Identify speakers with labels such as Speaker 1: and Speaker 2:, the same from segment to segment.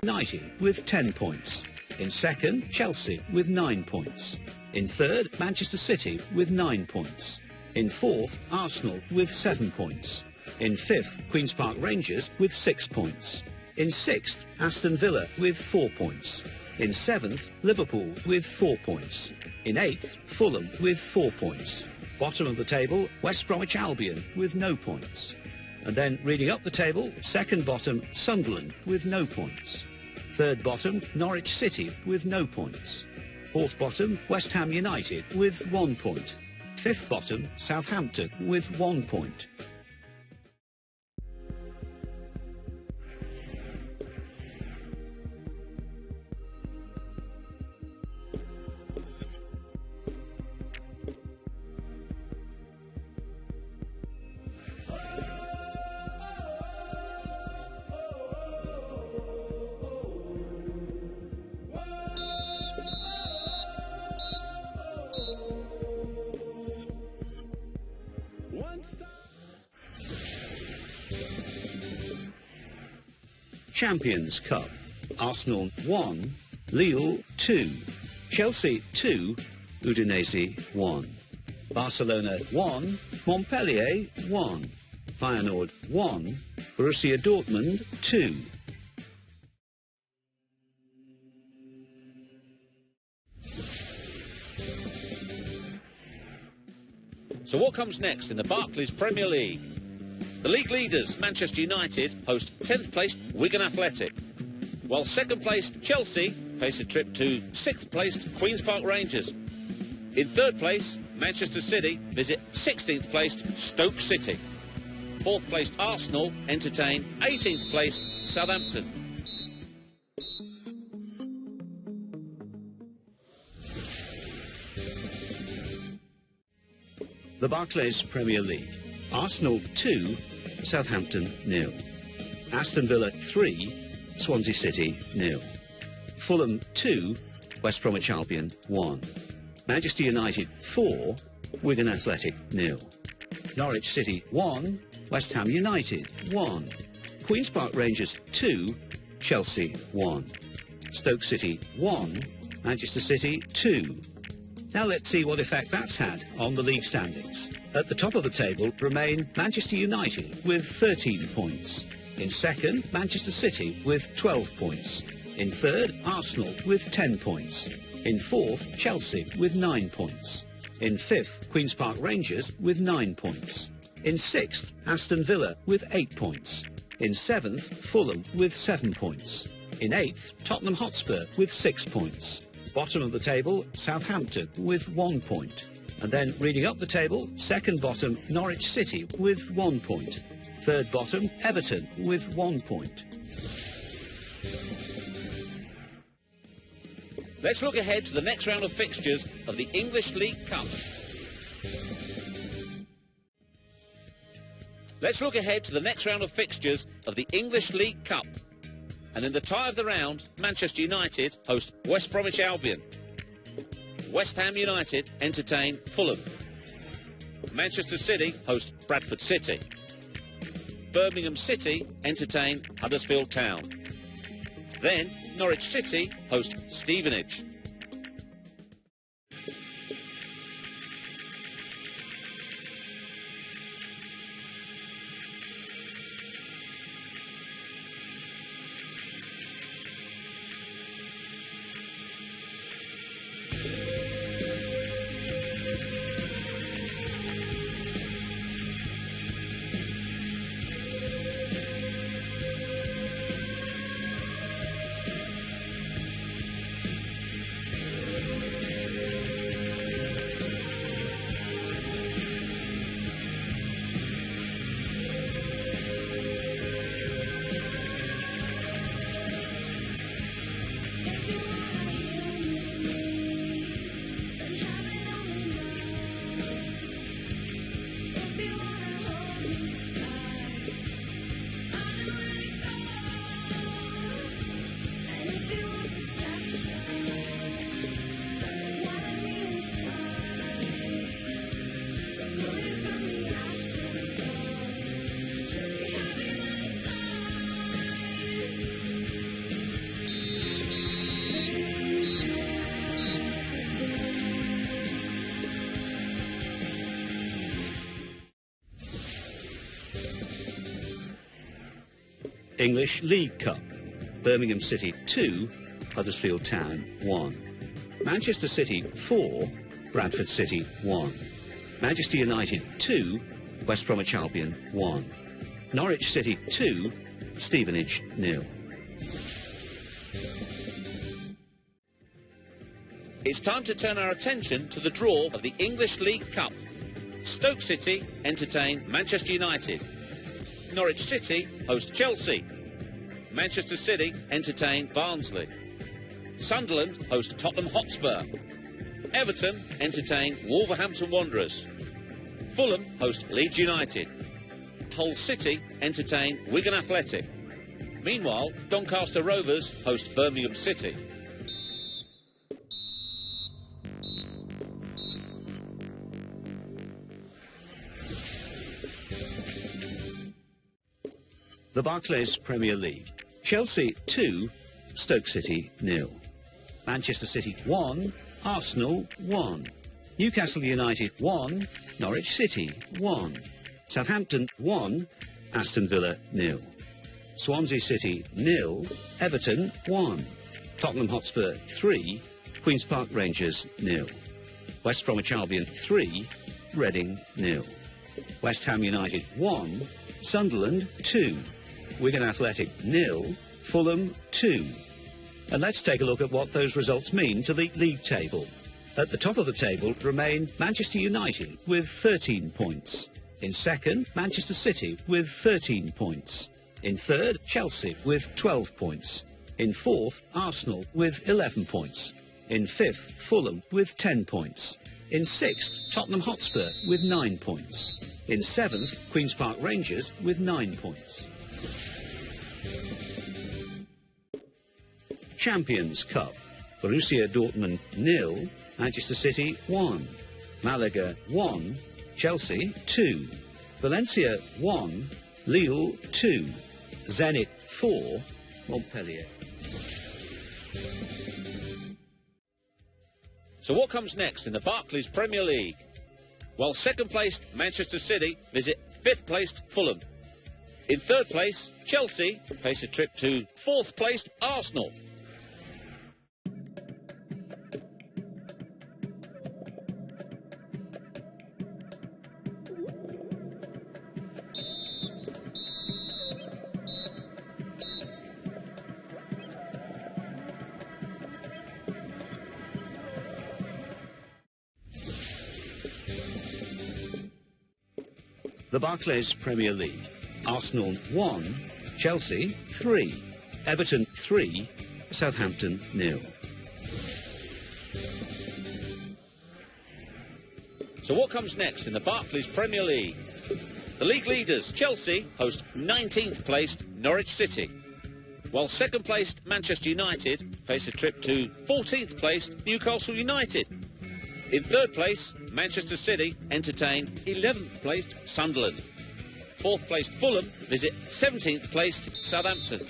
Speaker 1: United with 10 points. In second, Chelsea with 9 points. In third, Manchester City with 9 points. In fourth, Arsenal with 7 points. In fifth, Queen's Park Rangers with 6 points. In sixth, Aston Villa with 4 points. In seventh, Liverpool with 4 points. In eighth, Fulham with 4 points. Bottom of the table, West Bromwich Albion with no points. And then reading up the table, second bottom, Sunderland with no points. Third bottom, Norwich City with no points. Fourth bottom, West Ham United with 1 point. Fifth bottom, Southampton with 1 point. Champions Cup. Arsenal 1, Lille 2, Chelsea 2, Udinese 1, Barcelona 1, Montpellier 1, Feyenoord 1, Borussia Dortmund 2.
Speaker 2: So what comes next in the Barclays Premier League? The league leaders, Manchester United, host 10th placed Wigan Athletic, while second placed Chelsea face a trip to 6th placed Queen's Park Rangers. In third place, Manchester City visit 16th placed Stoke City. 4th placed Arsenal entertain 18th placed Southampton.
Speaker 1: The Barclays Premier League. Arsenal 2, Southampton 0. Aston Villa 3, Swansea City 0. Fulham 2, West Bromwich Albion 1. Manchester United 4, Wigan Athletic 0. Norwich City 1, West Ham United 1. Queen's Park Rangers 2, Chelsea 1. Stoke City 1, Manchester City 2. Now let's see what effect that's had on the league standings. At the top of the table remain Manchester United with 13 points. In second, Manchester City with 12 points. In third, Arsenal with 10 points. In fourth, Chelsea with 9 points. In fifth, Queen's Park Rangers with 9 points. In sixth, Aston Villa with 8 points. In seventh, Fulham with 7 points. In eighth, Tottenham Hotspur with 6 points. Bottom of the table, Southampton with 1 point. And then reading up the table, second bottom, Norwich City with 1 point. Third bottom, Everton with 1 point.
Speaker 2: Let's look ahead to the next round of fixtures of the English League Cup. Let's look ahead to the next round of fixtures of the English League Cup. And in the tie of the round, Manchester United host West Bromwich Albion. West Ham United entertain Fulham. Manchester City host Bradford City. Birmingham City entertain Huddersfield Town. Then Norwich City host Stevenage.
Speaker 1: English League Cup. Birmingham City 2, Huddersfield Town 1. Manchester City 4, Bradford City 1. Manchester United 2, West Bromwich Albion 1. Norwich City 2, Stevenage 0.
Speaker 2: It's time to turn our attention to the draw of the English League Cup. Stoke City entertain Manchester United. Norwich City host Chelsea. Manchester City entertain Barnsley. Sunderland host Tottenham Hotspur. Everton entertain Wolverhampton Wanderers. Fulham host Leeds United. Hull City entertain Wigan Athletic. Meanwhile, Doncaster Rovers host Birmingham City.
Speaker 1: The Barclays Premier League. Chelsea 2, Stoke City 0. Manchester City 1, Arsenal 1. Newcastle United 1, Norwich City 1. Southampton 1, Aston Villa 0. Swansea City 0, Everton 1. Tottenham Hotspur 3, Queen's Park Rangers 0. West Bromwich Albion 3, Reading 0. West Ham United 1, Sunderland 2. Wigan Athletic 0, Fulham 2. And let's take a look at what those results mean to the league table. At the top of the table remain Manchester United with 13 points. In second, Manchester City with 13 points. In third, Chelsea with 12 points. In fourth, Arsenal with 11 points. In fifth, Fulham with 10 points. In sixth, Tottenham Hotspur with 9 points. In seventh, Queen's Park Rangers with 9 points. Champions Cup. Borussia Dortmund 0, Manchester City 1. Malaga 1, Chelsea 2. Valencia 1, Lille 2. Zenit 4, Montpellier.
Speaker 2: So what comes next in the Barclays Premier League? Well, second-placed Manchester City visit fifth-placed Fulham. In third place, Chelsea face a trip to fourth-placed Arsenal.
Speaker 1: The Barclays Premier League. Arsenal 1, Chelsea 3, Everton 3, Southampton 0.
Speaker 2: So what comes next in the Barclays Premier League? The league leaders, Chelsea, host 19th placed Norwich City, while second placed Manchester United face a trip to 14th placed Newcastle United. In third place, Manchester City entertain 11th placed Sunderland. Fourth placed Fulham visit 17th placed Southampton.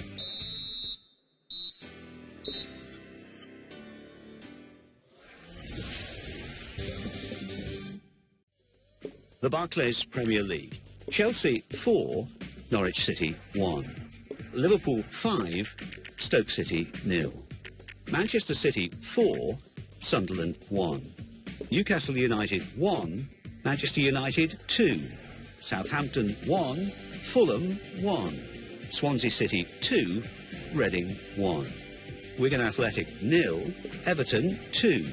Speaker 1: The Barclays Premier League. Chelsea 4, Norwich City 1. Liverpool 5, Stoke City 0. Manchester City 4, Sunderland 1. Newcastle United 1, Manchester United 2. Southampton 1, Fulham 1. Swansea City 2, Reading 1. Wigan Athletic 0, Everton 2.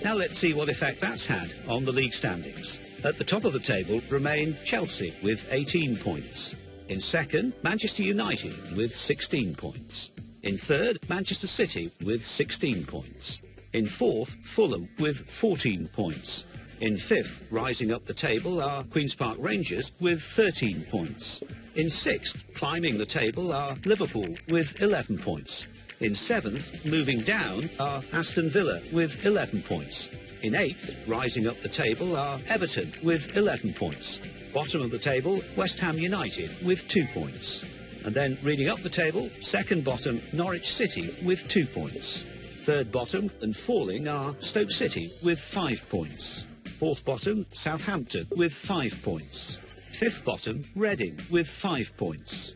Speaker 1: Now let's see what effect that's had on the league standings. At the top of the table remain Chelsea with 18 points. In second, Manchester United with 16 points. In third, Manchester City with 16 points. In fourth, Fulham with 14 points. In fifth, rising up the table, are Queen's Park Rangers with 13 points. In sixth, climbing the table, are Liverpool with 11 points. In seventh, moving down, are Aston Villa with 11 points. In eighth, rising up the table, are Everton with 11 points. Bottom of the table, West Ham United with 2 points. And then reading up the table, second bottom, Norwich City with 2 points. Third bottom and falling are Stoke City with 5 points. Fourth bottom, Southampton with 5 points. Fifth bottom, Reading with 5 points.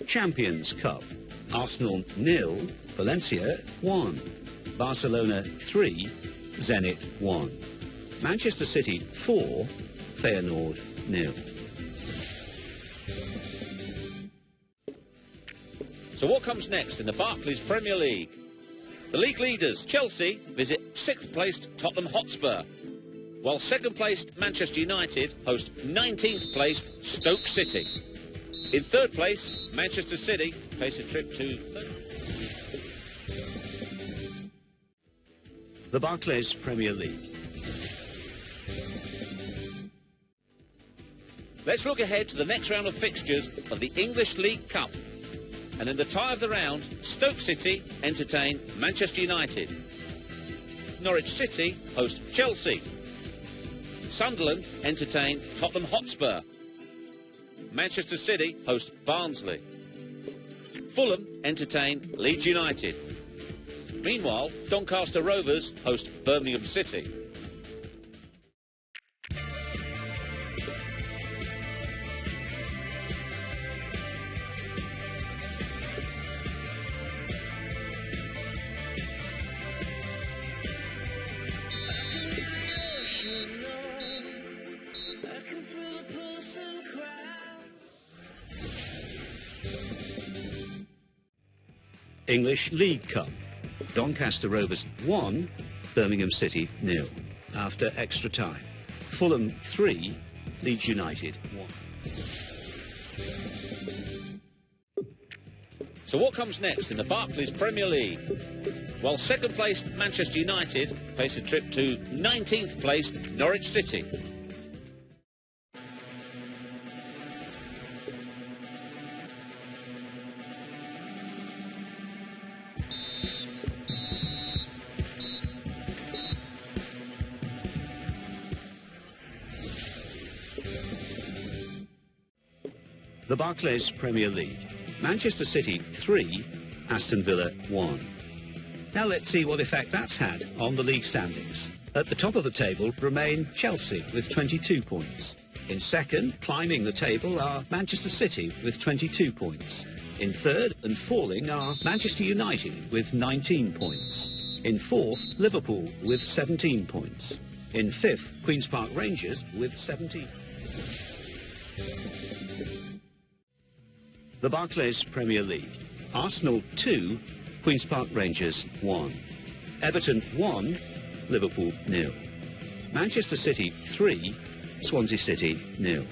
Speaker 1: Champions Cup. Arsenal 0, Valencia 1, Barcelona 3, Zenit 1, Manchester City 4, Feyenoord 0.
Speaker 2: So what comes next in the Barclays Premier League? The league leaders, Chelsea, visit 6th placed Tottenham Hotspur, while 2nd placed Manchester United host 19th placed Stoke City. In 3rd place, Manchester City face a trip to...
Speaker 1: The Barclays Premier League.
Speaker 2: Let's look ahead to the next round of fixtures of the English League Cup. And in the tie of the round, Stoke City entertain Manchester United. Norwich City host Chelsea. Sunderland entertain Tottenham Hotspur. Manchester City host Barnsley. Fulham entertain Leeds United. Meanwhile, Doncaster Rovers host Birmingham City.
Speaker 1: English League Cup. Doncaster Rovers 1, Birmingham City 0. After extra time. Fulham 3, Leeds United 1.
Speaker 2: So what comes next in the Barclays Premier League? While 2nd placed Manchester United face a trip to 19th placed Norwich City.
Speaker 1: The Barclays Premier League. Manchester City 3, Aston Villa 1. Now let's see what effect that's had on the league standings. At the top of the table remain Chelsea with 22 points. In second, climbing the table, are Manchester City with 22 points. In third and falling are Manchester United with 19 points. In fourth, Liverpool with 17 points. In fifth, Queen's Park Rangers with 17. The Barclays Premier League. Arsenal 2, Queen's Park Rangers 1. Everton 1, Liverpool 0. Manchester City 3, Swansea City 0.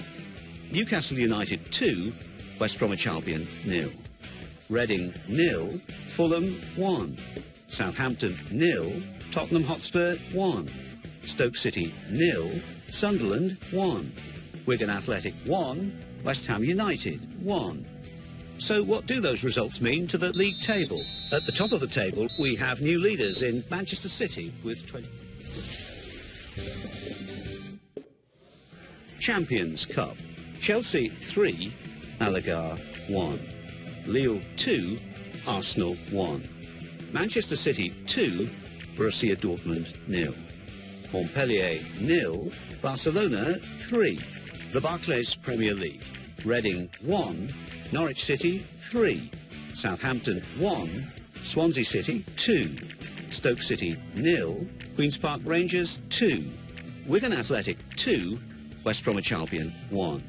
Speaker 1: Newcastle United 2, West Bromwich Albion 0. Reading 0, Fulham 1. Southampton 0, Tottenham Hotspur 1. Stoke City 0, Sunderland 1. Wigan Athletic 1, West Ham United 1. So what do those results mean to the league table? At the top of the table, we have new leaders in Manchester City with 20. Champions Cup. Chelsea 3, Malaga 1. Lille 2, Arsenal 1. Manchester City 2, Borussia Dortmund 0. Montpellier 0, Barcelona 3. The Barclays Premier League. Reading 1, Norwich City 3. Southampton 1, Swansea City 2. Stoke City 0, Queen's Park Rangers 2. Wigan Athletic 2, West Bromwich Albion 1.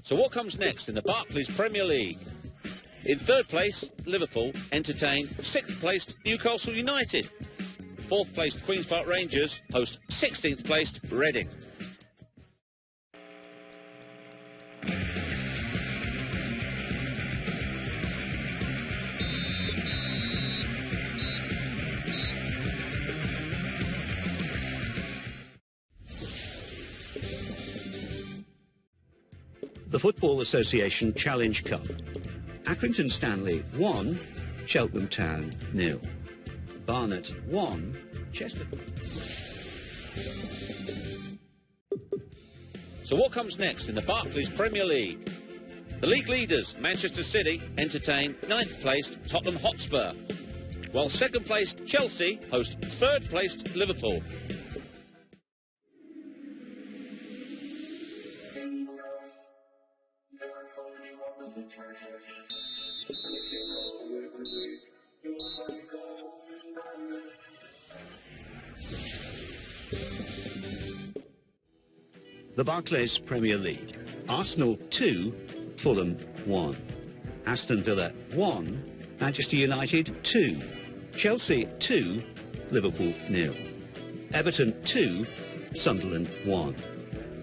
Speaker 2: So what comes next in the Barclays Premier League? In third place, Liverpool entertain sixth placed Newcastle United. Fourth placed Queen's Park Rangers host 16th placed Reading.
Speaker 1: The Football Association Challenge Cup. Accrington Stanley 1, Cheltenham Town 0. Barnet 1, Chester.
Speaker 2: So what comes next in the Barclays Premier League? The league leaders, Manchester City, entertain 9th placed Tottenham Hotspur, while 2nd placed Chelsea host 3rd placed Liverpool.
Speaker 1: The Barclays Premier League. Arsenal 2, Fulham 1. Aston Villa 1, Manchester United 2. Chelsea 2, Liverpool 0. Everton 2, Sunderland 1.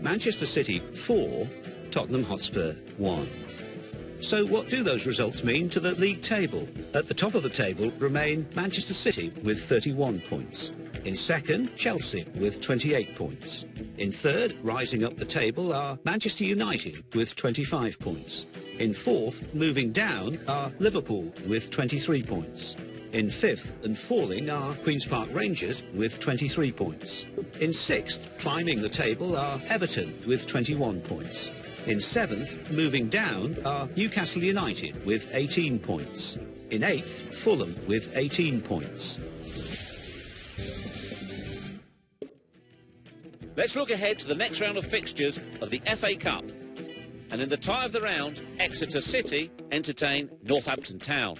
Speaker 1: Manchester City 4, Tottenham Hotspur 1. So what do those results mean to the league table? At the top of the table remain Manchester City with 31 points. In second, Chelsea with 28 points. In third, rising up the table, are Manchester United with 25 points. In fourth, moving down, are Liverpool with 23 points. In fifth and falling are Queen's Park Rangers with 23 points. In sixth, climbing the table, are Everton with 21 points. In seventh, moving down, are Newcastle United with 18 points. In eighth, Fulham with 18 points.
Speaker 2: Let's look ahead to the next round of fixtures of the FA Cup. And in the tie of the round, Exeter City entertain Northampton Town,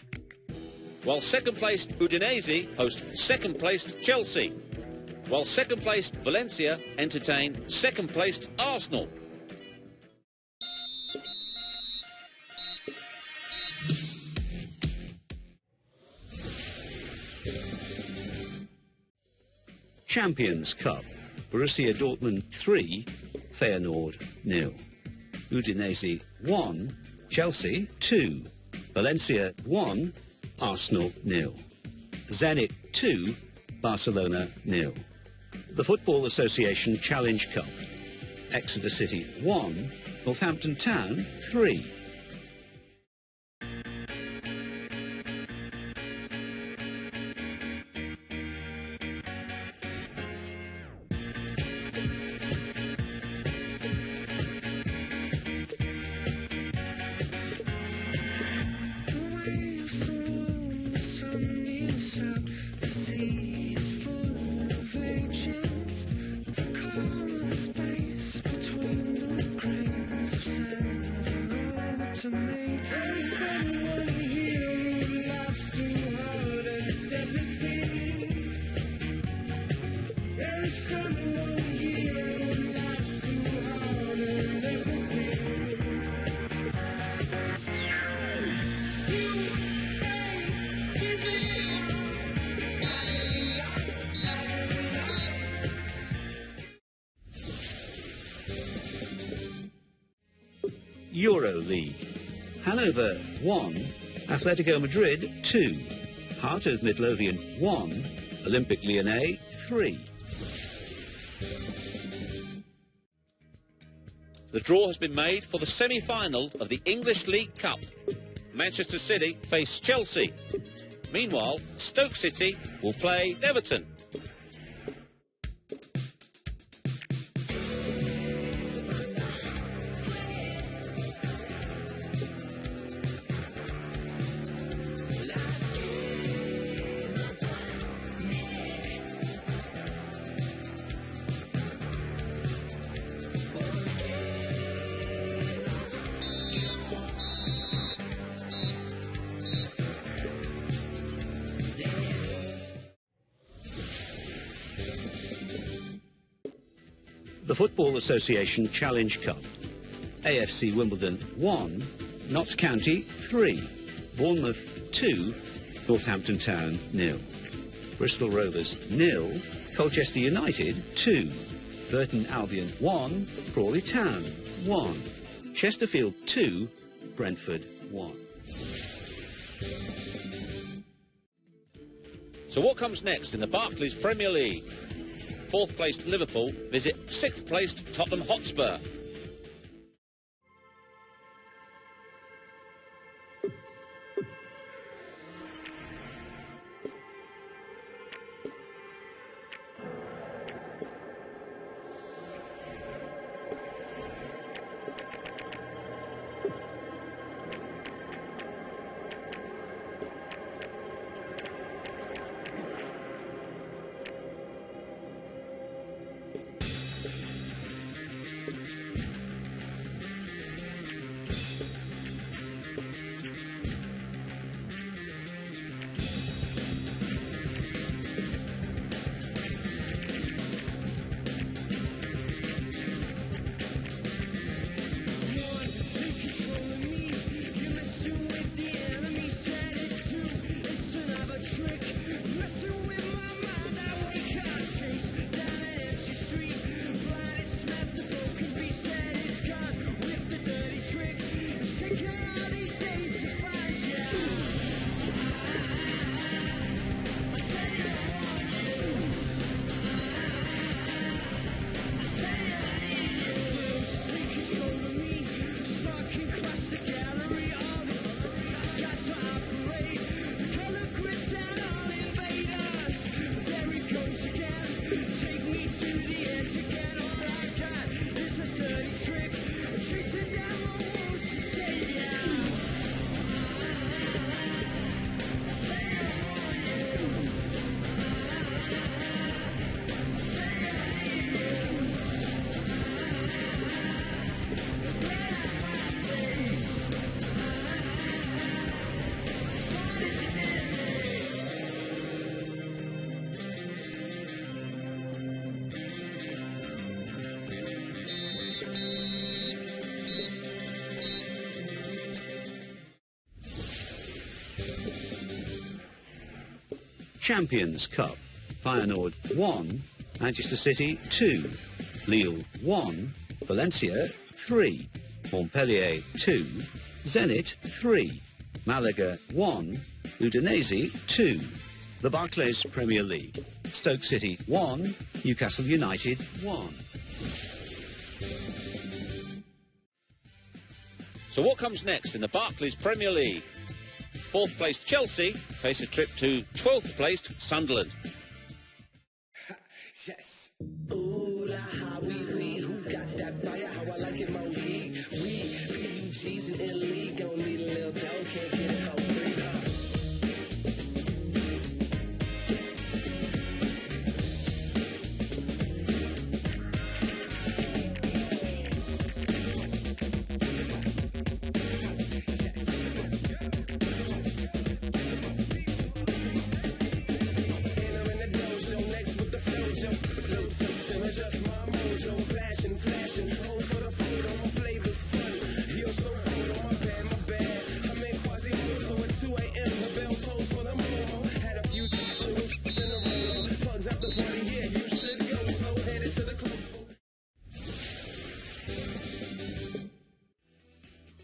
Speaker 2: while 2nd placed Udinese host 2nd placed Chelsea, while 2nd placed Valencia entertain 2nd placed Arsenal.
Speaker 1: Champions Cup. Borussia Dortmund 3, Feyenoord 0. Udinese 1, Chelsea 2. Valencia 1, Arsenal 0. Zenit 2, Barcelona 0. The Football Association Challenge Cup. Exeter City 1, Northampton Town 3. Euro League. Hanover 1, Atletico Madrid 2, Heart of Midlothian 1, Olympique Lyonnais 3.
Speaker 2: The draw has been made for the semi-final of the English League Cup. Manchester City face Chelsea. Meanwhile, Stoke City will play Everton.
Speaker 1: The Football Association Challenge Cup. AFC Wimbledon 1, Notts County 3, Bournemouth 2, Northampton Town 0. Bristol Rovers 0, Colchester United 2, Burton Albion 1, Crawley Town 1, Chesterfield 2, Brentford 1.
Speaker 2: So what comes next in the Barclays Premier League? 4th placed Liverpool visit 6th placed Tottenham Hotspur.
Speaker 1: Champions Cup. Feyenoord 1, Manchester City 2, Lille 1, Valencia 3, Montpellier 2, Zenit 3, Malaga 1, Udinese 2. The Barclays Premier League. Stoke City 1, Newcastle United 1.
Speaker 2: So what comes next in the Barclays Premier League? 4th placed Chelsea face a trip to 12th placed Sunderland.
Speaker 3: Yes. Ooh, how we, who got that fire? How I like it, my heat. We, PUGs and Italy, gon' need a little dough, can't get it for free.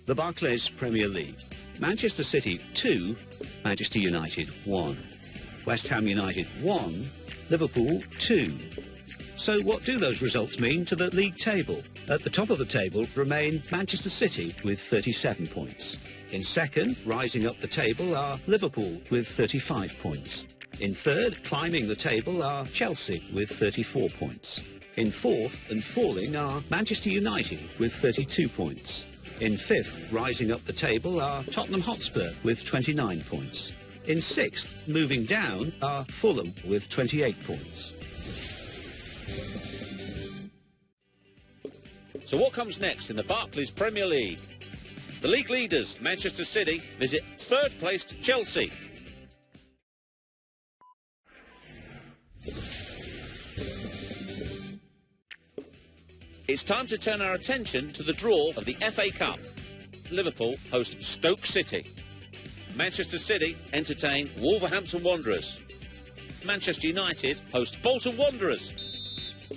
Speaker 1: The Barclays Premier League. Manchester City 2, Manchester United 1. West Ham United 1, Liverpool 2. So what do those results mean to the league table? At the top of the table remain Manchester City with 37 points. In second, rising up the table, are Liverpool with 35 points. In third, climbing the table, are Chelsea with 34 points. In fourth and falling are Manchester United with 32 points. In fifth, rising up the table, are Tottenham Hotspur with 29 points. In sixth, moving down, are Fulham with 28 points.
Speaker 2: So what comes next in the Barclays Premier League? The league leaders, Manchester City, visit third-placed Chelsea. It's time to turn our attention to the draw of the FA Cup. Liverpool host Stoke City. Manchester City entertain Wolverhampton Wanderers. Manchester United host Bolton Wanderers.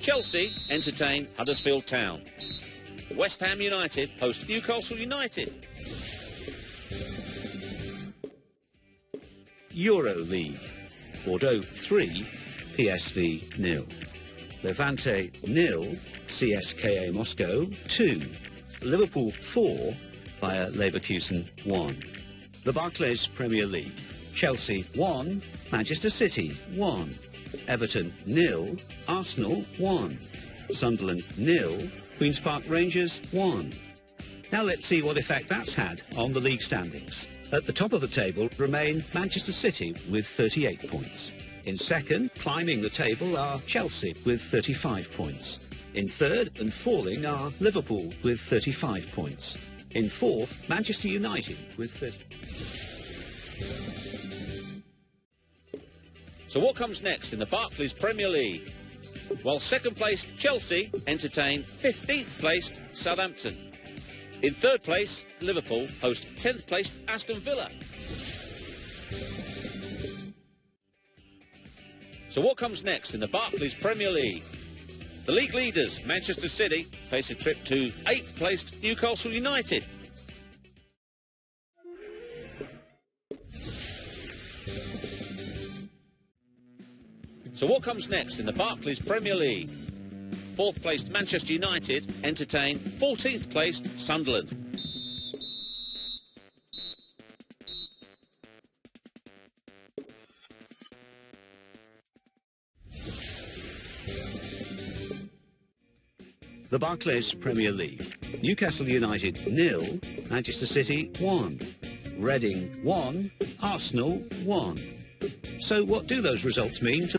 Speaker 2: Chelsea entertain Huddersfield Town. West Ham United host Newcastle United.
Speaker 1: Euro League. Bordeaux 3, PSV 0. Levante 0, CSKA Moscow 2. Liverpool 4, Bayer Leverkusen 1. The Barclays Premier League. Chelsea 1, Manchester City 1. Everton 0, Arsenal 1. Sunderland 0, Queen's Park Rangers 1. Now let's see what effect that's had on the league standings. At the top of the table remain Manchester City with 38 points. In second, climbing the table, are Chelsea with 35 points. In third and falling are Liverpool with 35 points. In fourth, Manchester United with 30.
Speaker 2: So what comes next in the Barclays Premier League? While second-placed Chelsea entertain 15th-placed Southampton. In third place, Liverpool host 10th-placed Aston Villa. So what comes next in the Barclays Premier League? The league leaders, Manchester City, face a trip to 8th-placed Newcastle United. So what comes next in the Barclays Premier League? 4th-placed Manchester United entertain 14th-placed Sunderland.
Speaker 1: The Barclays Premier League. Newcastle United 0, Manchester City 1. Reading 1, Arsenal 1. So what do those results mean to